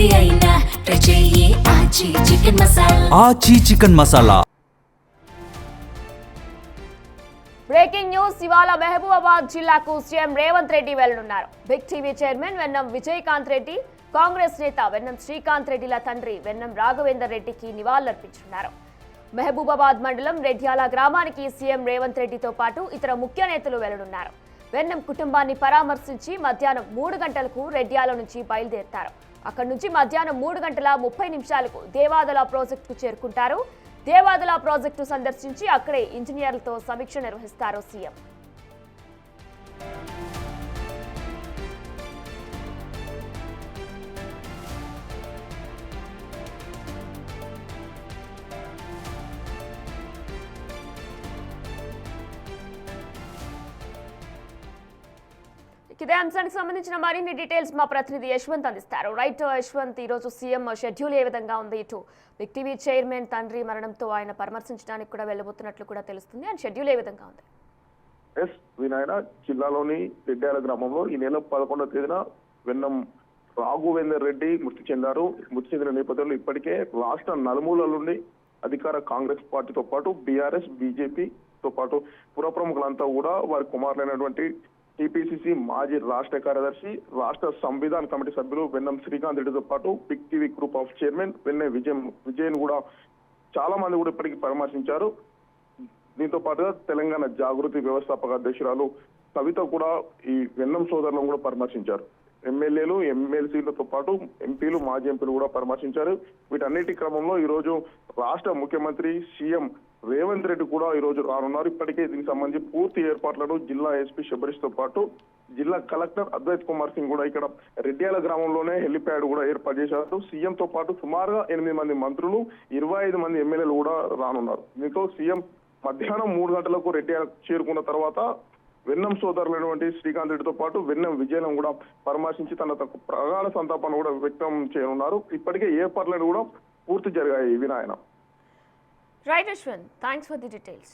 ఏది అయినా ట్రై చెయ్యి ఆచి చికెన్ మసాలా. ఆచి చికెన్ మసాలా. Breaking news. ఇవాళ మహబూబాబాద్ జిల్లాకు సీఎం రేవంత్ రెడ్డి వెళ్లనున్నారు. Big TV chairman Vennam Vijayakanth Reddy, Congress నేత వెన్నం శ్రీకాంత్ రెడ్డిల తండ్రి వెన్నం రాఘవేందర్ రెడ్డికి నివాళులర్పించనున్నారు. మహబూబాబాద్ మండలం రెడ్యాల గ్రామానికి సీఎం రేవంత్ రెడ్డితో పాటు ఇతర ముఖ్య నేతలు వెళ్లనున్నారు. వెన్నం కుటుంబాన్ని పరామర్శించి మధ్యాహ్నం 3 గంటలకు రెడ్యాల నుంచి బయలుదేరతారు. అక్కడి నుంచి మధ్యాహ్నం 3:30 దేవాదల ప్రాజెక్టుకు చేరుకుంటారు. దేవాదల ప్రాజెక్టు సందర్శించి అక్కడే ఇంజనీర్లతో సమీక్ష నిర్వహిస్తారు సీఎం. ఇదే అంశానికి సంబంధించిన మరిన్ని డీటెయిల్స్ మా ప్రతినిధి యశ్వంత్ అందిస్తారు. రైట్ యశ్వంత్, ఈ రోజు సీఎం షెడ్యూల్ ఏ విధంగా ఉంది? ఇటు బిగ్ టీవీ చైర్మన్ తండ్రి మరణంతో ఆయన పరామర్శించడానికి కూడా వెళ్ళబోతున్నట్లు కూడా తెలుస్తుంది. అండ్ షెడ్యూల్ ఏ విధంగా ఉంది? వినాయన జిల్లాలోని రెడ్యాల గ్రామంలో ఈ నెల 11వ తేదీన వెన్నం రాఘవేందర్ రెడ్డి మృతి చెందారు. మృతి చెందిన నేపథ్యంలో ఇప్పటికే రాష్ట్ర నలుమూలల నుండి అధికార కాంగ్రెస్ పార్టీతో పాటు బీఆర్ఎస్, బీజేపీతో పాటు పుర ప్రముఖులంతా కూడా వారి కుమారులైనటువంటి టీపీసీసీ మాజీ రాష్ట్ర కార్యదర్శి, రాష్ట్ర సంవిధాన కమిటీ సభ్యులు వెన్నం శ్రీకాంత్ రెడ్డితో పాటు Big TV group of chairman Venne Vijayan కూడా చాలా మంది కూడా ఇప్పటికీ పరామర్శించారు. దీంతో పాటుగా తెలంగాణ జాగృతి వ్యవస్థాపక అధ్యక్షురాలు కవిత కూడా ఈ వెన్నం సోదరులను కూడా పరామర్శించారు. ఎమ్మెల్యేలు, ఎమ్మెల్సీలతో పాటు ఎంపీలు, మాజీ ఎంపీలు కూడా పరామర్శించారు. వీటన్నిటి క్రమంలో ఈ రోజు రాష్ట్ర ముఖ్యమంత్రి సీఎం రేవంత్ రెడ్డి కూడా ఈ రోజు రానున్నారు. ఇప్పటికే దీనికి సంబంధించి పూర్తి ఏర్పాట్లను జిల్లా ఎస్పీ శబరీష్ తో పాటు జిల్లా కలెక్టర్ అద్వైత్ కుమార్ సింగ్ కూడా ఇక్కడ రెడ్యాల గ్రామంలోనే హెలిప్యాడ్ కూడా ఏర్పాటు చేశారు. సీఎం తో పాటు సుమారుగా 8 మంది మంత్రులు, 25 మంది ఎమ్మెల్యేలు కూడా రానున్నారు. దీంతో సీఎం మధ్యాహ్నం 3 గంటలకు రెడ్యాల చేరుకున్న తర్వాత వెన్నం సోదరులైనటువంటి శ్రీకాంత్ రెడ్డితో పాటు వెన్నం విజయనం కూడా పరామర్శించి తన ప్రగాఢ సంతాపాన్ని కూడా వ్యక్తం చేయనున్నారు. ఇప్పటికే ఏర్పాట్లను కూడా పూర్తి జరిగాయి. వినాయన. Right, Ashwin. Thanks for the details.